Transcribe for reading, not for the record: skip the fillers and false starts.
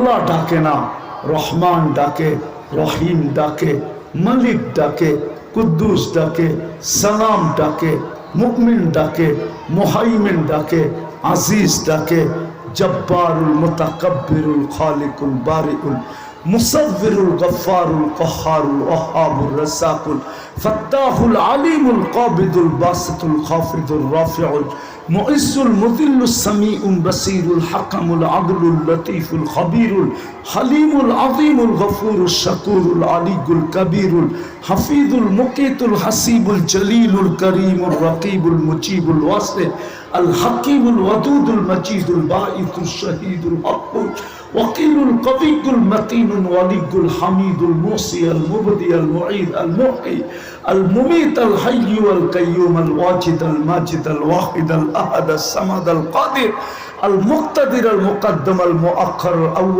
আল্লাহ ডাকে না, রহমান ডাকে, রহিম ডাকে, মালিক ডাকে, কুদ্দুস ডাকে, সালাম ডাকে, মুমিন ডাকে, মুহাইমিন ডাকে, আজিজ ডাকে, জব্বারুল মুতাকাব্বিরুল খালিকুল বারিউল মুসাব্বিরুল গফফারুল কহ্হারুল ওয়াহ্হাবুর রাজ্জাকুল ফাত্তাহুল আলিমুল কাবিদুল বাসিতুল খাফিদুর রাফিউল মুইজ্জুল মুযিল্লুস সামিউল বাসীরুল হাকামুল আদলুল লতীফুল খবীরুল হালিমুল আযীমুল গফুরুশ শাকুরুল আলিয়ুল কবীরুল হাফিজুল মুকীতুল হাসিবুল জলিলুল করিমুর রকিবুল মুজিবুল ওয়াসি আল হাকিমুল ওয়াদুদুল মজিদুল বাঈসুশ শহীদুল হকুল ওয়াকিলুল কবিয়ুল মতিনুল ওয়ালিয়ুল হামিদুল মুসি আল মুবদি আল মুঈদ আল মুহয়ি আল মুমীত আল হাইয়্যু আল কাইয়্যুম আল ওয়াজিদ আল মাজিদ আল ওয়াহিদ আল আহাদ আস সামাদ আল কাদির আল মুক্তাদির আল মুকদ্দম আল মুআখ্খার আল